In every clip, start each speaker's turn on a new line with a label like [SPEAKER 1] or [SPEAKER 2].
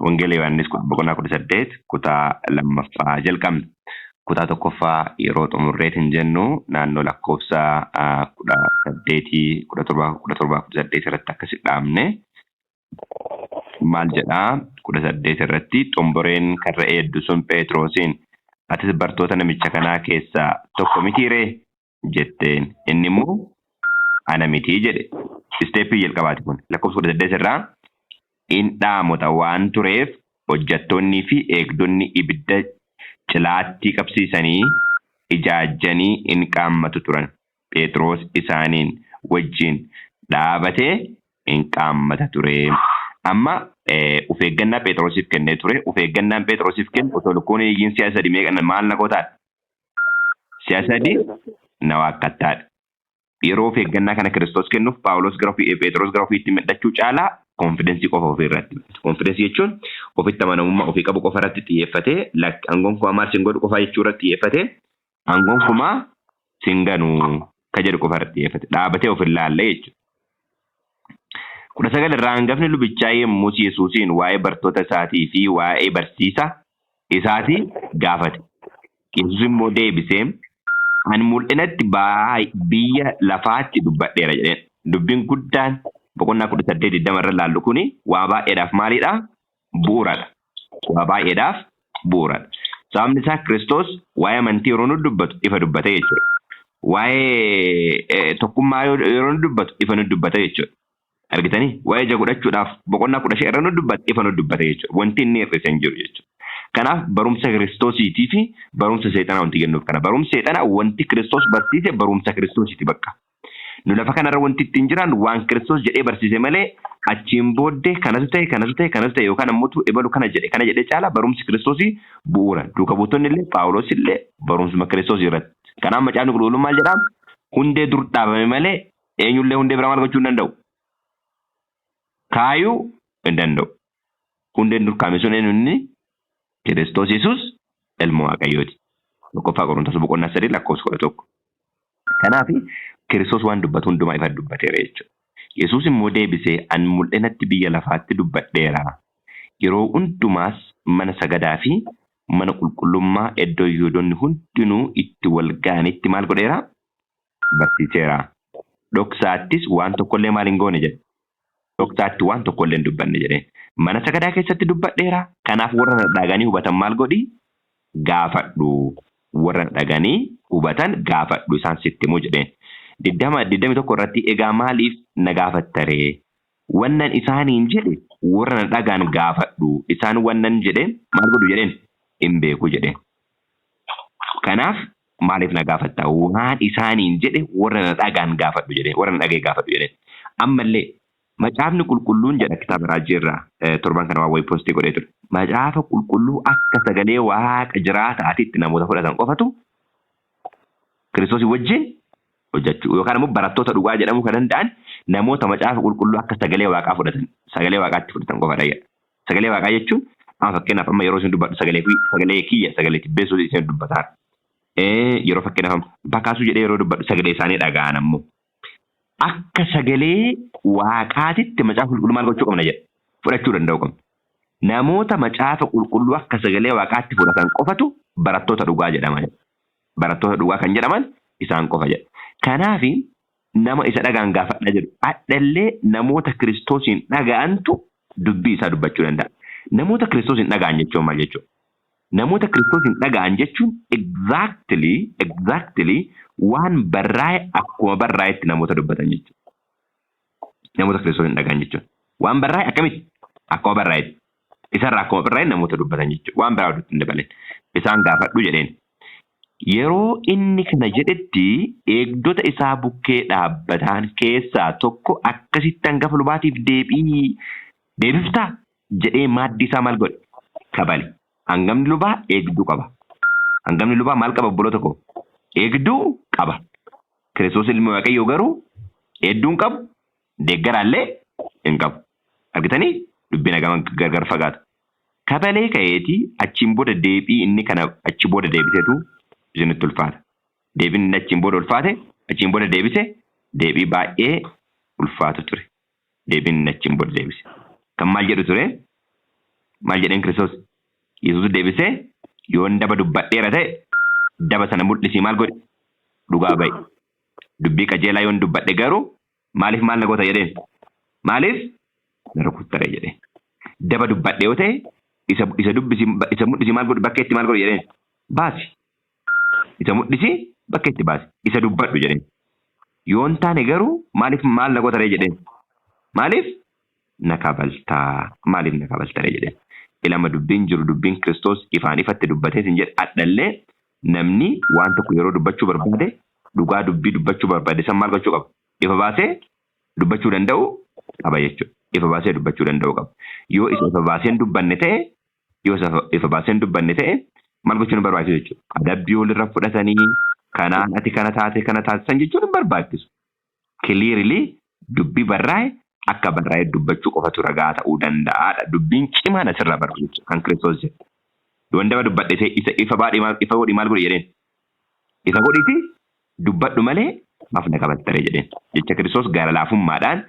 [SPEAKER 1] Wangeela Yohaannis boqonnaa 18 kutaa lammaffaa jalqabna. Kutaa tokkoffaa yeroo xumurreet hin jennu naannoo lakkoofsa 18 17 irratti akkasi dhaabne maal jedhaa 18 irratti xumbureen karra eeddu sun Phexrosiin atis bartoota namicha kanaa keessaa tokko mitiiree jetteen inni immoo ana mitii jedhe. Isteeppii jalqabaati kun lakkoofsa 18 irraa in dhaamota waan tureef hojjettoonnii fi eegdonni ibidda cilaatti qabsiisanii ijaajjanii in qaammatu turan. Phexros isaaniin wajjin dhaabatee in qaammata ture. Amma of eeggannaa Phexrosiif kennee ture. Of eeggannaan Phexrosiif kennu otoo lukkuun eegiin si'a sadii meeqa maal na gootaadha? Si'a sadii na waaqattaadha. Yeroo of eeggannaa kana Kiristoos kennuuf Phaawulos gara Phexros gara ofiitti midhachuu caalaa konfidensii qofa ofii irratti. Konfidensii jechuun ofitti amanamummaa ofii qabu qofa irratti xiyyeeffatee aangoon kumaa maal sin godhu qofa jechuu irratti xiyyeeffatee aangoon kumaa sin ganuu ka jedhu qofa irratti xiyyeeffate dhaabatee of hin laalle jechuudha. 19 irraa hangafni lubichaa yemmus Yesuusiin waa'ee bartoota isaatii fi waa'ee barsiisa isaatii gaafate. Yesuus immoo deebisee ani mul'inatti biyya lafaatti dubbadheera jedheen. Dubbiin guddaan boqonnaa 18 irra laallu kuni waa baay'eedhaaf maalidha? Bu'uuradha. Waa baay'eedhaaf bu'uuradha. Sababni isaa Kiristoos waa'ee amantii yeroo nu dubbatu ifa dubbata jechuudha. Waa'ee tokkummaa yeroo nu dubbatu ifa nu dubbata jechuudha. Argitanii? Waa'ee ija godhachuudhaaf boqonnaa 15 irra nu dubbatu ifa nu dubbata jechuudha. Wanti inni hir'ise hin jiru jechuudha. Kanaaf barumsa Kiristoosiitii fi barumsa seexanaa wanti jennuuf kana. Barumsa seexanaa wanti Kiristoos barsiise barumsa Kiristoosiiti bakka. Nu lafa kanarra wanti ittiin jiran waan Kiristoos jedhee barsiise malee achiin booddee kanatu ta'e yookaan ammoo ebalu kana jedhee caala barumsi Kiristoosii bu'uura. Duuka buutonni illee Phaawulos illee barumsuma Kiristoosii irratti. Kanaaf macaafni qulqulluun maal jedhaa? Hundee dur dhaabame malee eenyullee hundee bira maal gochuu hin danda'u? Kaayuu hin danda'u. Hundeen dur kaame sun eenyunni Kiristoos Yesuus ilma Waaqayyooti. Tokkoffaa Qorontos boqonnaa 3 lakkoofsa 11. Kanaaf Kiristoos waan dubbatu hundumaa ifa dubbateera jechuudha. Yesuus immoo deebisee an mul'inatti biyya lafaatti dubbadheera. Yeroo hundumaas mana sagadaa fi mana qulqullummaa iddoo Yihuudoonni hundinuu itti wal ga'anitti maal godheera? Barsiiseera. Dhoksaattis waan tokkollee maal hin goone jedhe. Dhoksaatti waan tokkollee hin dubbanne jedhe. Mana sagadaa keessatti dubbadheera. Kanaaf warra dhaganii hubatan maal godhi? Gaafadhu. Warra dhaganii hubatan gaafadhu isaan sitti immoo jedheen. 21 irratti egaa maaliif na gaafattaree? Wannan isaaniin jedhe warra na dhagaan gaafadhu. Isaan wannan jedheen maal godhu jedheen? Hin beeku jedheen. Kanaaf maaliif na gaafattaa? Waan isaaniin jedhe warra na dhagaan gaafadhu jedheen. Warra na dhagee gaafadhu jedheen. Ammallee macaafni qulqulluun jedha kitaaba raajii irraa torban kana waa wayii poostii godhee ture. Macaafa qulqulluu akka sagalee waaqa jiraataatitti namoota fudhatan qofatu Kiristoosii wajjin hojjechuu yookaan immoo barattoota dhugaa jedhamuu kan danda'an namoota macaafa qulqulluu akka sagalee waaqaa fudhatan sagalee waaqaatti fudhatan qofadha. Sagalee waaqaa jechuun fakkeenyaaf amma yeroo isin dubbadhu sagalee kiyya sagalee tibbeessuu isin dubbataa. Yeroo fakkeenyaaf bakaasuu jedhee yeroo dubbadhu sagalee isaanii dhaga'an ammoo. Akka sagalee waaqaatitti macaafa qulqulluu maal gochuu qabna jedha fudhachuu danda'u qabna. Namoota macaafa qulqulluu akka sagalee waaqaatti fudhatan qofatu barattoota dhugaa jedhama. Barattoota dhugaa kan jedhaman isaan qofa jedha. Kanaaf nama isa dhagaan gaafadha jedhu adhallee namoota Kiristoosiin dhaga'antu dubbii isaa dubbachuu danda'a. Namoota Kiristoosiin dhaga'an jechuun maal jechuudha? Namoota Kiristoosiin dhaga'an jechuun exactly waan barraa'e akkuma barraa'etti namoota dubbatan jechuudha. Namoota Kiristoosiin dhaga'an jechuun waan barraa'e akkamitti akkuma barraa'etti isarraa akkuma barraa'e namoota dubbatan jechuudha. Waan biraa walitti hin dabaleen isaan gaafadhu jedheen. Yeroo inni kana jedhetti eegdota isaa bukkee dhaabbatan keessaa tokko akkasitti hangafa lubaatiif deebiftaa jedhee maaddii isaa maal godhe? Kabale. Hangafni lubaa eegduu qaba. Hangafni lubaa maal qaba obboloota koo? Eegduu qaba. Kiristoos ilmi Waaqayyoo garuu eegduun qabu deeggaraallee hin qabu. Argitanii dubbiin hagam gargar fagaata. Kabalee ka'eetii achiin booda deebii inni kana achi booda deebiseetu isinitti ulfaata. Deebiin inni achiin booda ulfaate achiin booda deebise deebii baay'ee ulfaatu ture. Deebiin inni achiin booda deebise. Kan maal jedhu ture? Maal jedheen Kiristoos? Yesuus deebisee yoon daba dubbadheera ta'e daba sana mul'isii maal godhi? Dhugaa ba'i. Dubbii qajeelaa yoon dubbadhe garuu maaliif maal na goota jedheen? Maaliif na rukuttare jedheen. Daba dubbadhe yoo ta'e isa mul'isii maal godhi bakka itti maal godhi jedheen? Baasi. Isa mul'isii bakka itti baasi. Isa dubbadhu jedheen. Yoon taane garuu maaliif maal na gootare jedheen? Maaliif na kabaltaa? Maaliif na kabaltare jedheen? Ilama dubbiin jiru dubbiin Kiristoos ifaan ifatti dubbatee sin jedhe adhallee namni waan tokko yeroo dubbachuu barbaade dhugaa dubbii dubbachuu barbaade san maal gochuu qaba? Ifa baasee dubbachuu danda'u qaba jechuudha. Ifa baasee dubbachuu danda'u qaba. Yoo ifa baaseen dubbanne ta'e maal gochuun hin barbaachisu jechuudha. Adabbii walirra fudhatanii kanaan ati kana taasisan jechuun hin barbaachisu. Clearly dubbii barraa'e akka barraa'e dubbachuu qofatu ragaa ta'uu danda'aadha. Dubbiin cimaan asirraa barbaachisu kan Kiristoos jedhe. Yoon daba dubbadhe ta'e ifa godhi maal godhi jedheen? Ifa godhiti dubbadhu malee maaf na kabaltare jedheen. Jecha Kiristoos gara laafummaadhaan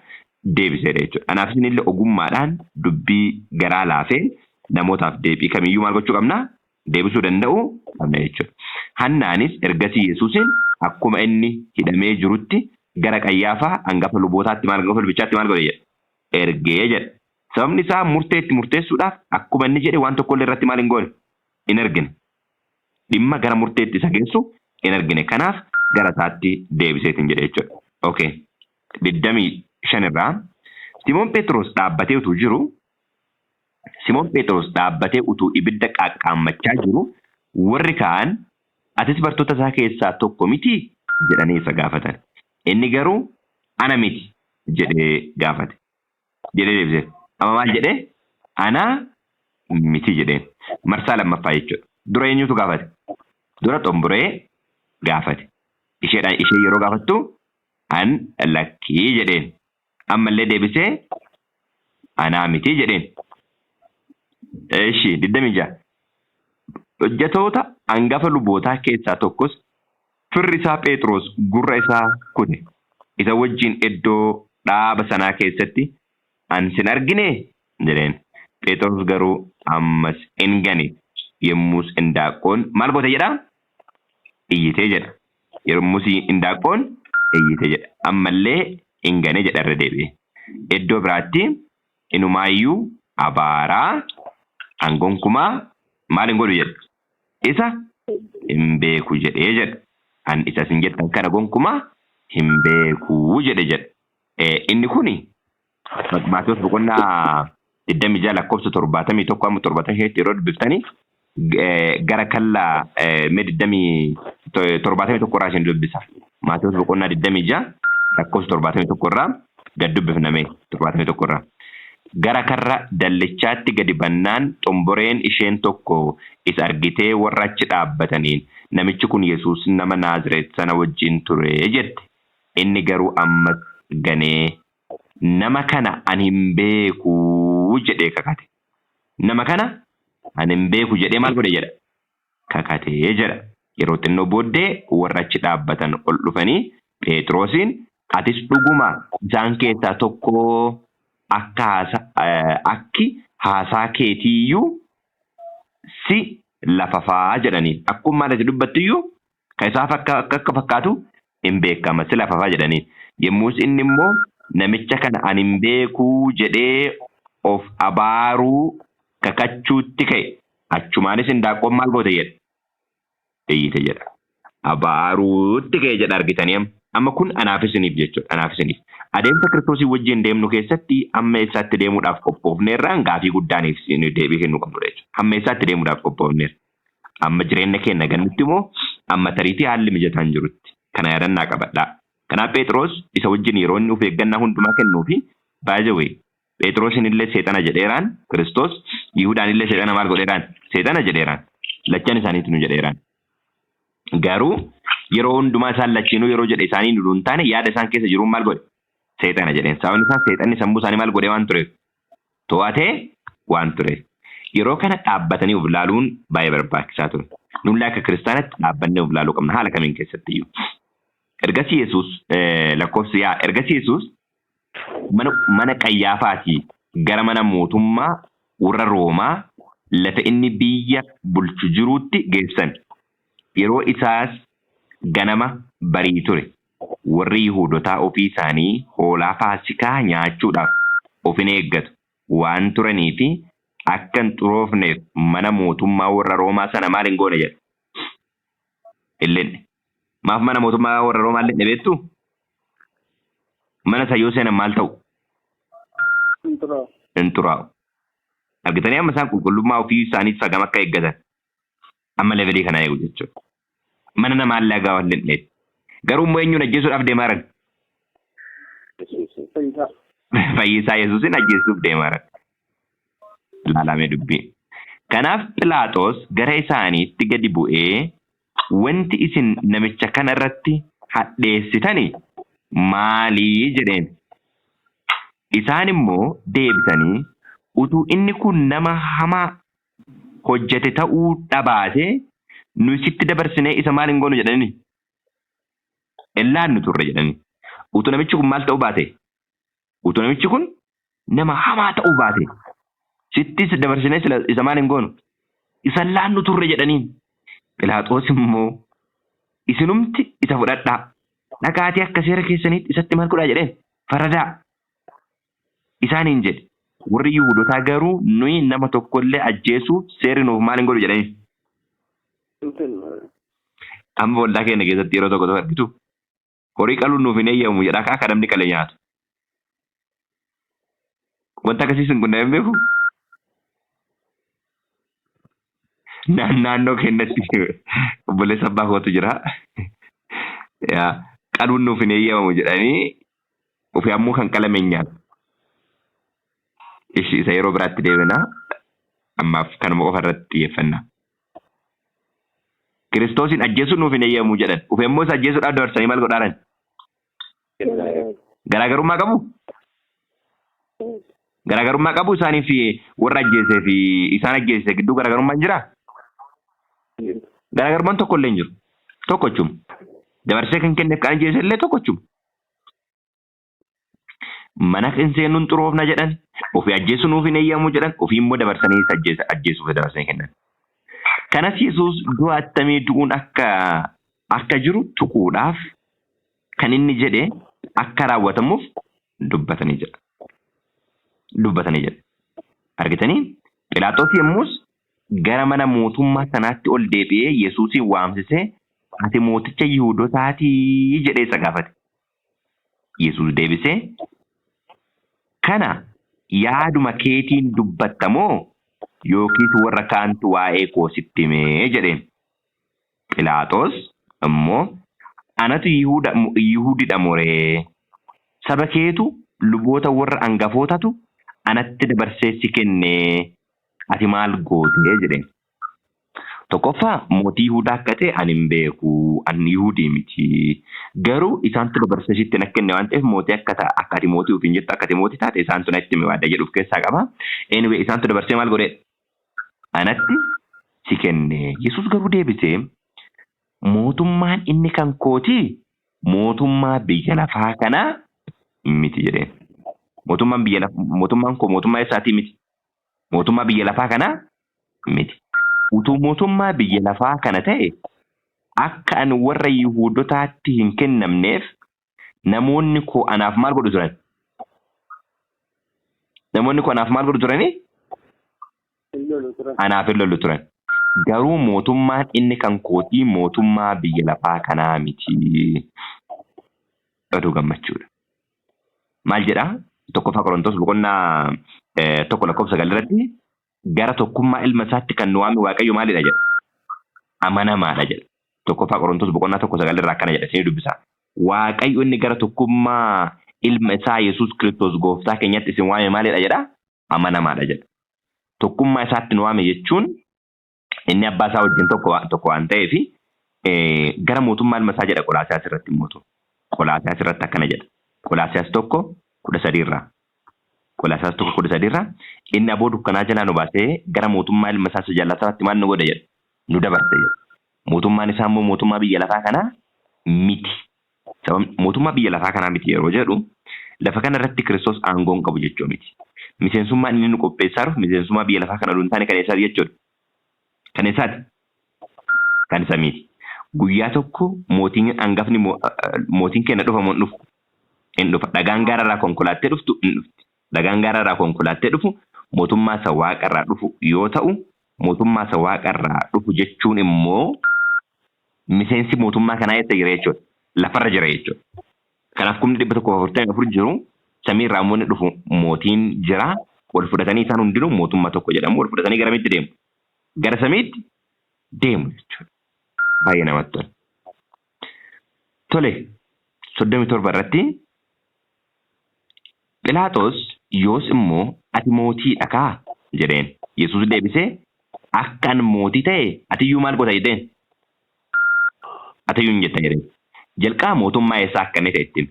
[SPEAKER 1] deebiseedha jechuudha. Anaaf isinillee ogummaadhaan dubbii garaa laafee namootaaf deebii kamiyyuu maal gochuu qabna? Deebisuu danda'u qabna jechuudha. Hannaanis ergasii Yesuusin akkuma inni hidhamee jirutti gara Qayyaafaa hangafa lubootaatti hangafa lubichaatti maal godhe jedha? Ergee jedha. Sababni isaa murteessuudhaaf akkuma inni jedhe waan tokkollee irratti maal hin goone? In ergine. Dhimma gara murteetti isa geessu in ergine. Kanaaf gara isaatti deebiseetiin jedhe jechuudha. Okay. 25 irraa Simoon Phexros dhaabbatee utuu ibidda qaqqaammachaa jiru warri kaan atis bartoota isaa keessaa tokko miti jedhanii isa gaafatan. Inni garuu ana miti jedhee gaafate. Jedhee deebise. Amma maal jedhee? Ana miti jedheen. Marsaa lammaffaa jechuudha. Dura eenyutu gaafate? Dura xomboree gaafate. Ishee yeroo gaafattu an lakkii jedheen. Ammallee deebisee ana miti jedheen. Eeshi 26. Hojjetoota hangafa lubootaa keessaa tokkos firri isaa Phexros gurra isaa kute. Isa wajjin iddoo dhaaba sanaa keessatti an sin argine jedheen. Phexros garuu ammas hin gane. Yemmus indaaqoon maal goote jedha? Iyyitee jedha. Yemmus indaaqoon iyyitee jedha. Ammallee hin gane jedha irra deebi'e. Iddoo biraatti inumaayyuu abaaraa angonkumaa maal hin godhu jedha? Isa hin beeku jedhee jedha. An isa sin jettan kana gonkumaa hin beeku jedhe. Inni kuni Maatewos boqonnaa 26 lakkoofsa 71 amma 78 yeroo dubbiftanii gara kallaa 71 irraa isin dubbisa. Maatewos boqonnaa 26 lakkoofsa 71 irraa gad dubbifname 71 irraa. Gara karra dallichaatti gadi bannaan xomboreen isheen tokko isa argitee warra achi dhaabbataniin namichi kun Yesuus nama Naazireet sana wajjin ture jette. Inni garuu ammas ganee nama kana ani hin beeku jedhee kakate. Nama kana ani hin beeku jedhee maal godhe jedha? Kakatee jedha. Yeroo xinnoo booddee warra achi dhaabbatan ol dhufanii Phexrosiin atis dhuguma isaan keessaa tokko akki haasaa keetiiyyuu si lafafaa jedhaniin. Akkuma ati dubbattiyyuu kan isaaf akka fakkaatu hin beekama si lafafaa jedhaniin. Yemmus inni immoo namicha kana ani hin beekuu jedhee of abaaruu kakachuutti ka'e. Achumaanis indaaqoon maal goote jedha? Iyyite jedha. Abaaruutti ka'e jedha argitanii. Amma kun anaaf isiniif jechuudha. Anaaf isiniif. Adeemsa Kiristoosii wajjin deemnu keessatti amma eessaatti deemuudhaaf qophoofneerraan gaafii guddaaniif deebii kennuu qabnudha jechuudha. Amma eessaatti deemuudhaaf qophoofneerra. Amma jireenya keenya gannutti immoo amma tariitii haalli mijataan jirutti. Kana yaadannaa qabadhaa. Kanaaf Phexros isa wajjin yeroo inni of eeggannaa hundumaa kennuufi baay'ee Phexrosin illee seexana jedheeraan Kiristoos Yihuudaan illee seexana maal godheeraan? Seexana jedheeraan. Lachan isaaniitu nu jedheeraan. Garuu yeroo hundumaa isaan lachiinuu yeroo jedhe isaanii nu hin taane yaada isaan keessa jiruun maal godhe? Seexana jedheen. Sababni isaa seexanni sammuu isaanii maal godhee waan tureef? To'atee waan tureef. Yeroo kana dhaabbatanii of ilaaluun baay'ee barbaachisaa ture. Nullee akka kiristaanatti dhaabbannee of ilaaluu qabna haala kamiin keessatti iyyuu. Ergasii Yesuus mana Qayyaafaatii gara mana mootummaa warra Roomaa lafa inni biyya bulchu jiruutti geessan. Yeroo isaas ganama barii ture. Warri Yihuudotaa ofii isaanii hoolaa Faasikaa nyaachuudhaaf of hin eeggatu waan turaniif akka hin xuroofneef mana mootummaa warra Roomaa sana maal hin goone jedha. Illeen maaf mana mootummaa warra Roomaa illee beektu? Mana sayyoo seenan maal ta'u? Hin xuraa'u. Argitanii amma isaan qulqullummaa ofii isaanii sagam akka eeggatan amma levelii kana eegu jechuudha. Mana namaa illee gaa waan hin garuu immoo eenyuun ajjeesuudhaaf deemaa jiran? Fayyisaa Yesuusin ajjeesuuf deemaa jiran. Ilaalamee dubbii. Kanaaf Philaaxoos gara isaaniitti gadi bu'ee wanti isin namicha kana irratti hadheessitani maalii jedheen. Isaan immoo deebisanii utuu inni kun nama hamaa hojjete ta'uu dhabaate nu sitti dabarsinee isa maal hin goonu jedhani. Illaan nu turre jedhani. Utuu namichi kun maal ta'uu baate? Utuu namichi kun nama hamaa ta'uu baate sitti dabarsinee isa maal hin goonu? Isa illaan nu turre jedhaniin. Philaaxoos immoo isinumti isa fudhadhaa. Dhaqaatii akka seera keessaniitti isatti maal godhaa jedheen? Faradaa. Isaaniin jedhe. Warri Yihuudotaa garuu nuyi nama tokkollee ajjeesuuf seerri nuuf maal hin godhu jedhanii. Amma waldaa keenya keessatti yeroo tokko argitu horii qaluun nuuf hin eeyyamu jedhaa akka namni qalee nyaatu. Wanta akkasiis hin qunnamee beeku. Naannoo keenyatti obboleessa abbaa kootu jira. Qaluun nuuf hin eeyyamamu jedhanii ofii ammoo kan qalame hin nyaatu. Isa yeroo biraatti deebina ammaaf kanuma qofa irratti xiyyeeffanna. Kiristoosin ajjeesuun nuuf hin eeyyamu jedhan. Ofii ammoo isa ajjeesuudhaaf dabarsanii maal godhaaran? Garaagarummaa qabu? Garaagarummaa qabu isaanii fi warra ajjeesee fi isaan ajjeesee gidduu garaagarummaan jiraa? Garaagarummaan tokko illee hin jiru. Tokkochuma. Dabarsee kan kenneef kan ajjeese illee tokkochuma. Mana hin seenuun xuroofna jedhan. Ofii ajjeesuu nuuf hin eeyyamu jedhan. Ofii immoo dabarsanii isa ajjeesuuf dabarsanii kennan. Kanas Yesuus du'a attamii du'uun akka jiru tuquudhaaf kan inni jedhe akka raawwatamuuf dubbatanii jedha. Argitanii? Philaaxoos yommus gara mana mootummaa sanaatti ol deebi'ee Yesuusin waamsisee ati mooticha Yihuudotaatii jedhee isa gaafate. Yesuus deebisee kana yaaduma keetiin dubbattamoo yookiis warra kaantu waa'ee koo sitti himee jedheen. Philaaxoos immoo anatu Yihuudidha moree saba keetu luboota warra angafootatu anatti dabarsee si kennee ati maal gootee jedheen. Tokkoffaa mootii Yihuudaa akka ta'e ani hin beeku, ani Yihuudii miti. Garuu isaantu dabarsee sitti na kenne waan ta'eef mootii akka ati mootii ofiin jettu akka ati mootii taate isaantu natti hime waadda jedhuuf keessaa qaba. Anyway isaantu dabarsee maal godhee? Anatti si kenne. Yesuus garuu deebisee mootummaan inni kan kooti mootummaa biyya lafaa kanaa miti jedheen. Mootummaan koo mootummaa isaatii miti. Mootummaa biyya lafaa kanaa miti. Utuu mootummaa biyya lafaa kana ta'e akka ani warra Yihuudotaatti hin kennamneef namoonni koo anaaf maal godhu turan? Namoonni koo anaaf maal godhu turanii? Anaaf hin lollu turan. Garuu mootummaan inni kan kootii mootummaa biyya lafaa kanaa miti. Oduu gammachuudha. Maal jedhaa? Tokkoffaa Qorontos boqonnaa tokko lakkoofsa 9 irratti gara tokkummaa ilma isaatti kan nu waame Waaqayyo maalidha jedha? Amanamaadha jedha. Tokkoffaa Qorontos boqonnaa 1:9 irraa akkana jedha isin dubbisa. Waaqayyo inni gara tokkummaa ilma isaa Yesuus Kiristoos gooftaa keenyatti isin waame maalidha jedha? Amanamaadha jedha. Tokkummaa isaatti nu waame jechuun inni abbaa isaa wajjin tokko waan ta'eef gara mootummaa ilma isaa jedha Qolaasiyaas irratti mootu. Qolaasiyaas irratti akkana jedha. Qolaasiyaas 1:13 irraa. Qolaasiyaas 1:13 irraa inni aboo dukkanaa jalaa nu baasee gara mootummaa ilma isaa jaallataatti maal nu godhe jedha? Nu dabarse jedha. Mootummaan isaa immoo mootummaa biyya lafaa kanaa miti. Mootummaa biyya lafaa kanaa miti yeroo jedhu lafa kana irratti Kiristoos aangoon qabu jechuu miti. Miseensummaan inni nu qopheessaa jiru miseensummaa biyya lafaa kana dhuun taane kan eessaati jechuudha. Kan eessaati? Kan samiiti. Guyyaa tokko mootiin hangafni mootiin keenya dhufa moo dhufu? Hin dhufa. Dhagaan gaararraa konkolaattee dhuftu hin dhufti. Dhagaan gaararraa konkolaattee dhufu mootummaa isa waaqarraa dhufu yoo ta'u mootummaa isa waaqarraa dhufu jechuun immoo miseensi mootummaa kanaa eessa jira jechuudha. Lafarra jira jechuudha. Kanaaf 144 jiru samii irraa immoo dhufu mootiin jira. Wal fudhatanii isaan hundinuu mootummaa tokko jedhamu. Wal fudhatanii garamitti deemu? Gara samiitti deemu jechuudha. Baay'ee namatti tola. Tole 37 irratti Phiilaaxoos yoos immoo ati mootiidha kaa jedheen. Yesuus deebisee akkan mootii ta'e atiyyuu maal goota jedheen? Atiyyuu hin jetta jedheen. Jalqaba mootummaa eessaa akka inni ta'e ittiin.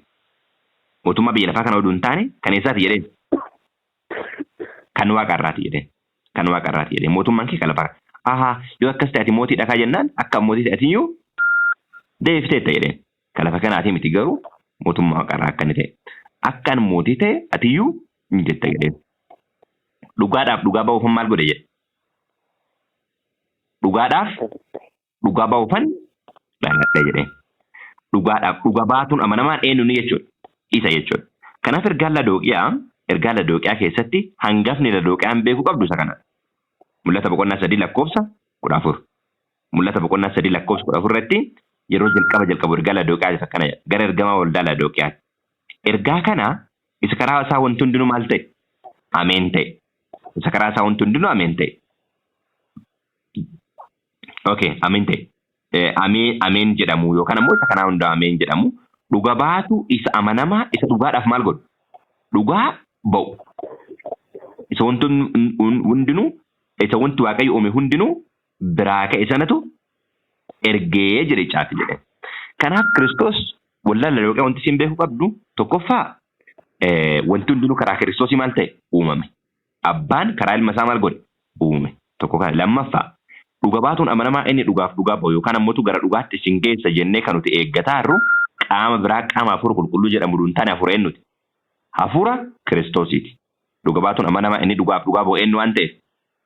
[SPEAKER 1] Mootummaa biyya lafaa kana oduu hin taane kan eessaati jedheen? Kan waaqarraati jedheen. Kan waaqarraati jedheen. Mootummaan kee kan lafaa. Yoo akkas ta'e ati mootiidha kaa jennaan akka mootii ta'e atiyyuu deebifteetta jedheen. Kan lafa kanaatii miti garuu mootummaa waaqarraa akka inni ta'e. Akkan mootii ta'e atiyyuu hin jetta jedheen. Dhugaadhaaf dhugaa ba'uufan maal godhe jedhe? Dhugaadhaaf dhugaa ba'uufan dhaladhe jedheen. Dhugaadhaaf dhugaa baatuun amanamaan eenyuun jechuudha. Isa jechuudha. Kanaaf ergaan Ladooqiyaa keessatti hangafni Ladooqiyaan beekuu qabdu isa kana. Mul'ata boqonnaa 3 lakkoofsa 14. Mul'ata boqonnaa 3 lakkoofsa 14 irratti yeroo jalqabu ergaa Ladooqiyaa isa kana gara ergamaa waldaa Ladooqiyaatti. Ergaa kana isa karaa isaa wanti hundinuu maal ta'e? Ameen ta'e. Isa karaa isaa wanti hundinuu ameen ta'e. Okay, ameen ta'e. Ameen jedhamu yookaan ammoo isa kanaa hundaa ameen jedhamu dhuga baatu isa amanamaa isa dhugaadhaaf maal godhu? Dhugaa ba'u. Isa wanti hundinuu isa wanti Waaqayyo uume hundinuu biraa ka'e sanatu ergee jedhe caati jedhe. Kanaaf Kiristoos waldaa Ladooqiyaa wanti isin beekuu qabdu tokkoffaa wanti hundinuu karaa Kiristoosii maal ta'e uumame. Abbaan karaa ilma isaa maal godhe uume. Tokko kana lammaffaa dhuga baatuun amanamaa inni dhugaaf dhugaa ba'u yookaan ammoo gara dhugaatti isin geessa jennee kan nuti eeggataa jirru qaama biraa qaama hafuura qulqulluu jedhamu dhuun taane hafuura eenyuti? Hafuura Kiristoosiiti. Dhuga baatuun amanamaa inni dhugaaf dhugaa ba'u eenyu waan ta'eef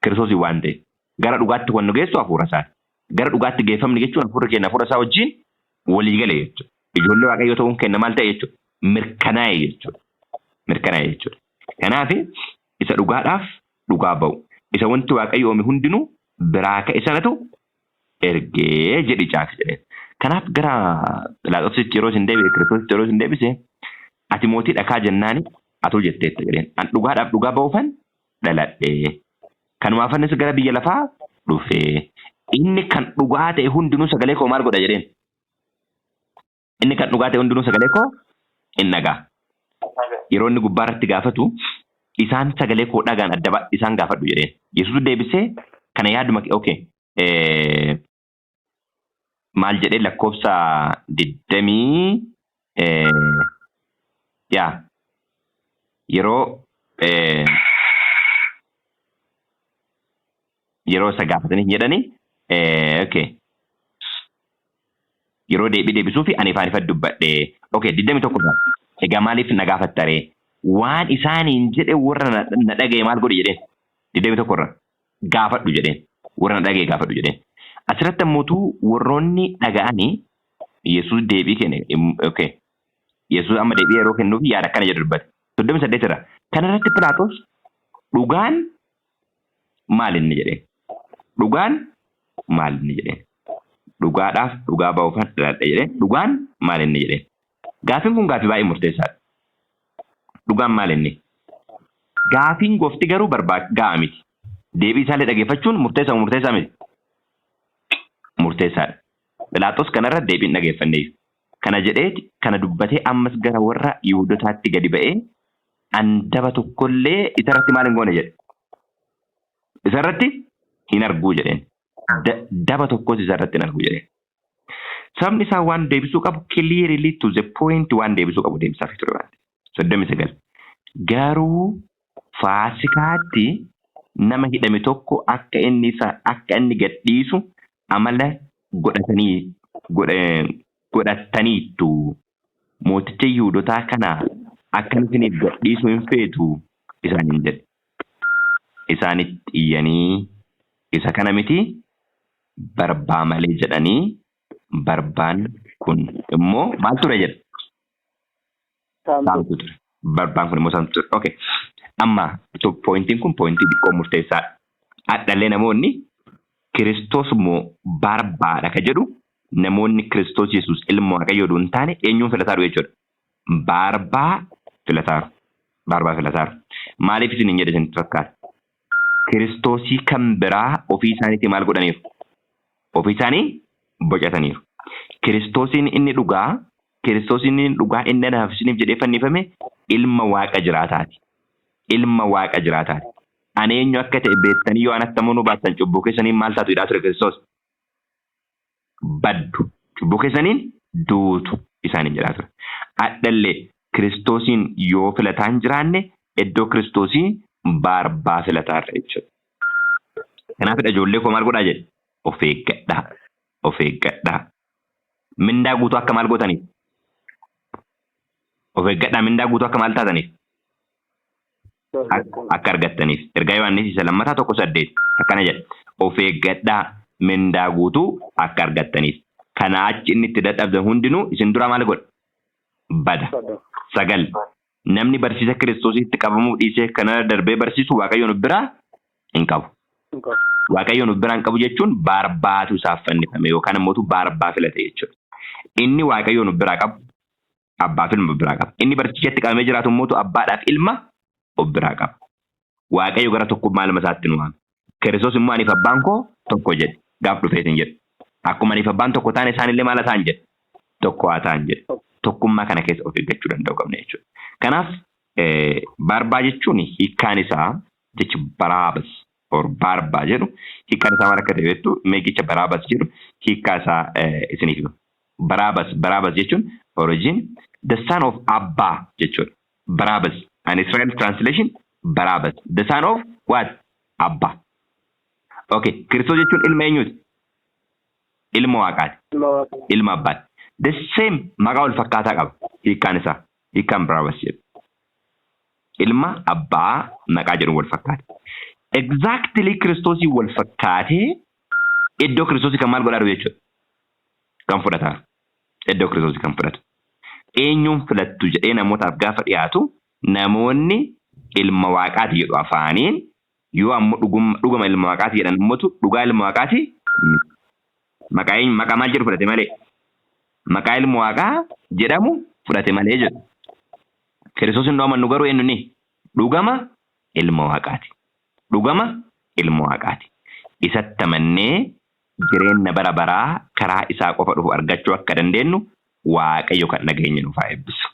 [SPEAKER 1] Kiristoosii waan ta'eef gara dhugaatti kan nu geessu hafuura isaati. Gara dhugaatti geeffamni jechuun hafuura keenya hafuura isaa wajjin walii gale jechuudha. Ijoollee Waaqayyoo ta'uun kenna maal ta'e jechuudha? Mirkanaa'e jechuudha. Mirkanaa'e jechuudha. Kanaaf isa dhugaadhaaf dhugaa ba'u. Isa wanti Waaqayyo uume hundinuu biraa ka'e sanatu ergee jedhi caati jedheen. Kanaaf gara Phiilaaxoositti yeroo isin deebise Kiristoositti yeroo isin deebise ati mootiidha kaa jennaani atuu jetteetta jedheen. An dhugaadhaaf dhugaa ba'uufan dhaladhee. Kanumaaf annis gara biyya lafaa dhufee. Inni kan dhugaa ta'e hundinuu sagalee koo maal godha jedheen? Inni kan dhugaa ta'e hundinuu sagalee koo hin dhagaa. Yeroo inni gubbaa irratti gaafatu isaan sagalee koo dhagaan adda isaan gaafadhu jedheen. Yesuus deebisee kana yaaduma maal jedhee lakkoofsa 20 yeroo isa gaafatanii jedhanii yeroo deebisuu fi ani ifaan ifatti dubbadhe 21 egaa maaliif na gaafattaree waan isaaniin jedhe warra na dhagaye maal godhe jedheen 21 irra gaafadhu jedheen warra na dhagaye gaafadhu jedheen. Asirratti ammoo warroonni dhaga'anii Yesuus deebii kenne Yesuus amma deebii yeroo kennuuf yaada akkana jedhu dubbate 38 irra kanarratti Phiilaaxoos dhugaan maal inni jedheen? Dhugaan maal inni jedheen? Dhugaadhaaf dhugaa ba'uufan dhaladhe jedheen. Dhugaan maal inni jedheen? Gaafiin kun gaafii baay'ee murteessaadha. Dhugaan maal inni? Gaafiin goofti garuu ga'a miti. Deebii isaallee dhageeffachuun murteessaa miti. Murteessaadha. Phiilaaxoos kanarra deebiin dhageeffanneef. Kana jedheeti kana dubbatee ammas gara warra Yihuudootaatti gadi ba'ee andaba tokkollee isarratti maal hin goone jedhe? Isarratti hin arguu jedheen. Daba tokkos isarratti hin arguu jedheen. Sababni isaa waan deebisuu qabu clearly to the point waan deebisuu qabu deebisaaf ture waan. 39. Garuu Faasikaatti nama hidhame tokko akka inni gadhiisu amala godhataniittu mooticha Yihuudootaa kana akka isiniif gadhiisu hin feetu isaaniin jedhe. isaanitti iyyanii isa kana miti barbaa malee jedhanii barbaan kun immoo maal ture jedha? Saamtu ture. Barbaan kun immoo saamtu ture. Okay. Amma pointiin kun pointii xiqqoo murteessaadha. Adhallee namoonni Kiristoos immoo barbaadha ka jedhu namoonni Kiristoos Yesuus ilma Waaqayyoo hin taane eenyuun filataaru jechuudha. Barbaa filataaru. Barbaa filataaru. Maaliif isin hin jedhe fakkaata? Kiristoosii kan biraa ofii isaaniitti maal godhaniiru? Ofii isaanii bocataniiru. Kiristoosiin inni dhugaa inni naaf isiniif jedhee fannifame ilma Waaqa jiraataati. Ilma Waaqa jiraataati. Ani eenyu akka ta'e beektanii yoo anatti amanuu baattan cubbuu keessaniin maal taatu jedhaa ture Kiristoos? Baddu. Cubbuu keessaniin duutu isaaniin jedhaa ture. Adhallee Kiristoosiin yoo filataa hin jiraanne iddoo Kiristoosii barbaa filataarra jechuudha. Kanaafidha ijoollee koo maal godhaa jedhe? Of eeggadhaa. Of eeggadhaa. Mindaa guutuu akka maal gootaniif? Of eeggadhaa mindaa guutuu akka maal taataniif? Akka argattaniif. Ergaa Yohaannis 2:8 akkana jedha. Of eeggadhaa mindaa guutuu akka argattaniif. Kana achi inni itti dadhabdan hundinuu isin dura maal godha? Bada. 9. Namni barsiisa Kiristoositti qabamuu dhiisee kana darbee barsiisu Waaqayyoon biraa hin qabu. Waaqayyoon biraa hin qabu jechuun barbaatu isaaf fannifame yookaan immoo barbaa filate jechuudha. Inni Waaqayyoon biraa qabu abbaa fi ilma biraa qaba. Inni barsiisatti qabamee jiraatu immoo abbaadhaaf ilma of biraa qaba. Waaqayyo gara tokkummaa ilma isaatti nu waame. Kiristoos immoo aniif abbaan koo tokko jedhe. Gaaf dhufeetiin jedhe. Akkuma aniif abbaan tokko taane isaanillee maal ta'an jedhe? Tokko haa ta'an jedhe. Tokkummaa kana keessa of eeggachuu danda'u qabna jechuudha. Kanaaf barbaa jechuun hiikkaan isaa jechi Baraabas or barbaa jedhu hiikkaan isaa maal akka ta'e beektu meeqicha Baraabas jedhu hiikkaa isaa isiniif himu. Baraabas jechuun origin the son of Abba jechuudha. Baraabas an Israel translation Baraabas the son of what? Abba. Okay, Kiristoos jechuun ilma eenyuti? Ilma Waaqaati. Ilma Abbaati. The same maqaa wal fakkaataa qaba hiikkaan isaa. Hiikkaan Baraabas jedhu. Ilma abbaa maqaa jedhu wal fakkaate. Exactly Kiristoosii wal fakkaatee iddoo Kiristoosii kan maal godhaa jiru jechuudha. Kan fudhataa. Iddoo Kiristoosii kan fudhatu. Eenyuun filattu jedhee namootaaf gaafa dhiyaatu namoonni ilma Waaqaati jedhu afaaniin yoo ammoo dhuguma ilma Waaqaati jedhan immoo dhugaa ilma Waaqaati maqaa maal jedhu fudhate malee. Maqaa ilma Waaqaa jedhamu fudhate malee jedhu. Kiristoos hin dhooman nu garuu eenyuuni? Dhugama ilma Waaqaati. Dhugama ilma Waaqaati. Isatti amannee jireenya bara baraa karaa isaa qofa dhufu argachuu akka dandeenyu Waaqayyo kan nageenya nuuf haa eebbisu.